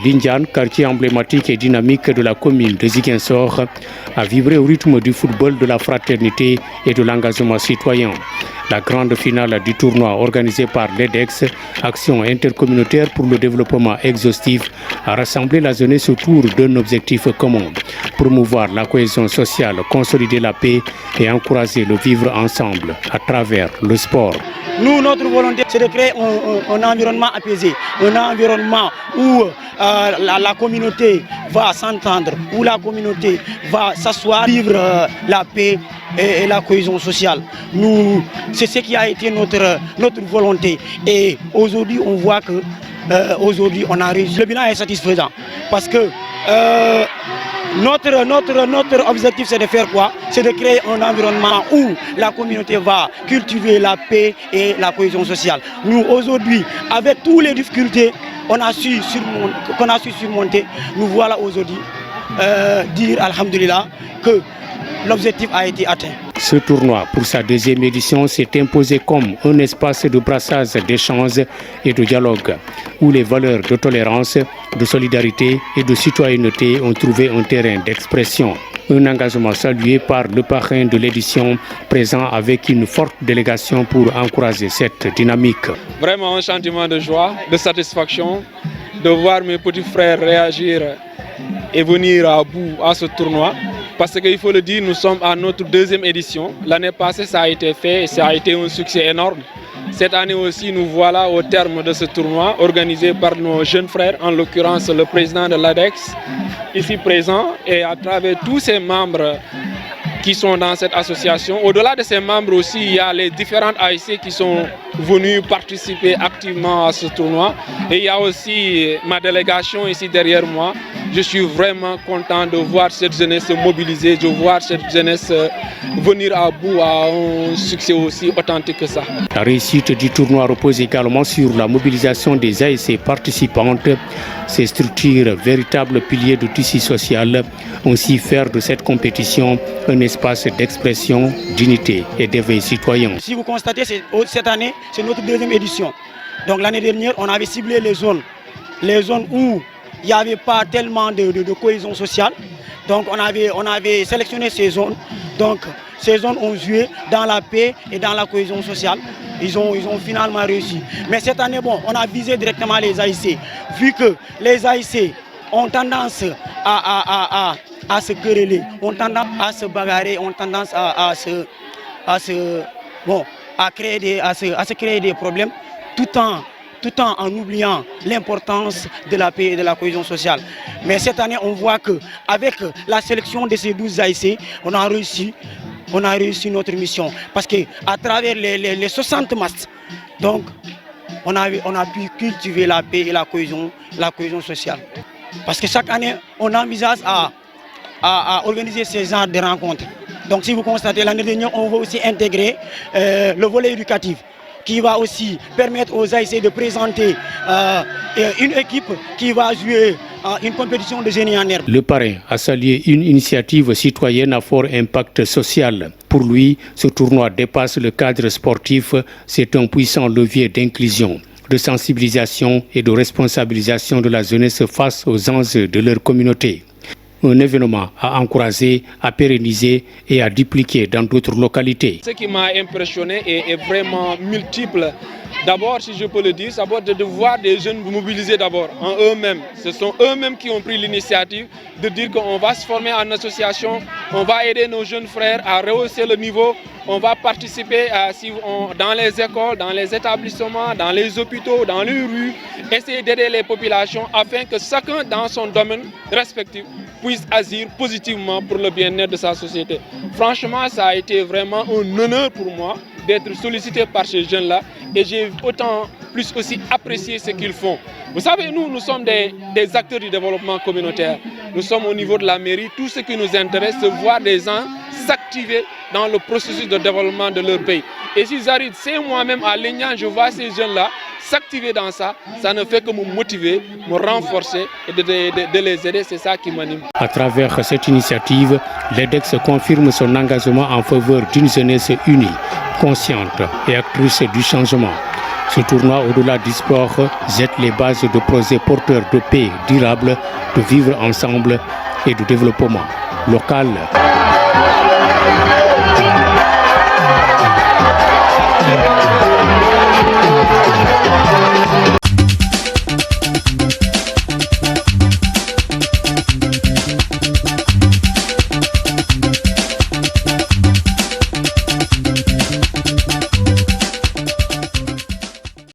d'Indian, quartier emblématique et dynamique de la commune de Ziguinchor, a vibré au rythme du football, de la fraternité et de l'engagement citoyen. La grande finale du tournoi organisé par l'EDEX, Action intercommunautaire pour le développement exhaustif, a rassemblé la jeunesse autour d'un objectif commun: promouvoir la cohésion sociale, consolider la paix et encourager le vivre ensemble à travers le sport. Nous, notre volonté, c'est de créer un environnement apaisé, un environnement où la communauté va s'entendre, où la communauté va s'asseoir, vivre la paix et la cohésion sociale. C'est ce qui a été notre volonté. Et aujourd'hui, on voit que aujourd'hui, on a réussi. Le bilan est satisfaisant parce que notre objectif, c'est de faire quoi? C'est de créer un environnement où la communauté va cultiver la paix et la cohésion sociale. Nous, aujourd'hui, avec toutes les difficultés qu'on a su surmonter, nous voilà aujourd'hui dire, alhamdulillah, que l'objectif a été atteint. Ce tournoi, pour sa deuxième édition, s'est imposé comme un espace de brassage, d'échange et de dialogue, où les valeurs de tolérance, de solidarité et de citoyenneté ont trouvé un terrain d'expression. Un engagement salué par le parrain de l'édition, présent avec une forte délégation pour encourager cette dynamique. Vraiment un sentiment de joie, de satisfaction, de voir mes petits frères réagir et venir à bout à ce tournoi. Parce qu'il faut le dire, nous sommes à notre deuxième édition. L'année passée, ça a été fait et ça a été un succès énorme. Cette année aussi, nous voilà au terme de ce tournoi organisé par nos jeunes frères, en l'occurrence le président de l'ADEX, ici présent, et à travers tous ces membres qui sont dans cette association. Au-delà de ces membres aussi, il y a les différentes AIC qui sont venus participer activement à ce tournoi. Et il y a aussi ma délégation ici derrière moi. Je suis vraiment content de voir cette jeunesse se mobiliser, de voir cette jeunesse venir à bout à un succès aussi authentique que ça. La réussite du tournoi repose également sur la mobilisation des AIC participantes. Ces structures, véritables piliers de tissu social, ont su faire de cette compétition un espace d'expression, d'unité et d'éveil citoyen. Si vous constatez, cette année, c'est notre deuxième édition. Donc l'année dernière, on avait ciblé les zones où il n'y avait pas tellement de cohésion sociale. Donc on avait sélectionné ces zones. Donc ces zones ont joué dans la paix et dans la cohésion sociale. Ils ont finalement réussi. Mais cette année, bon, on a visé directement les AIC. Vu que les AIC ont tendance à se quereller, ont tendance à se bagarrer, ont tendance à se créer des problèmes, tout en oubliant l'importance de la paix et de la cohésion sociale. Mais cette année, on voit qu'avec la sélection de ces 12 AIC, on a réussi notre mission. Parce qu'à travers les 60 matchs, donc, on a pu cultiver la paix et la cohésion sociale. Parce que chaque année, on envisage à organiser ces genres de rencontres. Donc si vous constatez, l'année dernière, on va aussi intégrer le volet éducatif, qui va aussi permettre aux AIC de présenter une équipe qui va jouer une compétition de génie en herbe. Le parrain a salué une initiative citoyenne à fort impact social. Pour lui, ce tournoi dépasse le cadre sportif. C'est un puissant levier d'inclusion, de sensibilisation et de responsabilisation de la jeunesse face aux enjeux de leur communauté. Un événement à encourager, à pérenniser et à dupliquer dans d'autres localités. Ce qui m'a impressionné est vraiment multiple. D'abord, si je peux le dire, d'abord de voir des jeunes mobilisés d'abord en eux-mêmes. Ce sont eux-mêmes qui ont pris l'initiative de dire qu'on va se former en association, on va aider nos jeunes frères à rehausser le niveau, on va participer dans les écoles, dans les établissements, dans les hôpitaux, dans les rues, essayer d'aider les populations afin que chacun dans son domaine respectif puisse agir positivement pour le bien-être de sa société. Franchement, ça a été vraiment un honneur pour moi d'être sollicité par ces jeunes-là et j'ai autant plus aussi apprécié ce qu'ils font. Vous savez, nous sommes des acteurs du développement communautaire. Nous sommes au niveau de la mairie. Tout ce qui nous intéresse, c'est voir des gens s'activer dans le processus de développement de leur pays. Et s'ils arrivent, c'est moi-même à Lignan, je vois ces jeunes-là s'activer dans ça, ça ne fait que me motiver, me renforcer et de les aider, c'est ça qui m'anime. À travers cette initiative, l'EDEX confirme son engagement en faveur d'une jeunesse unie, consciente et actrice du changement. Ce tournoi, au-delà du sport, jette les bases de projets porteurs de paix durable, de vivre ensemble et de développement local.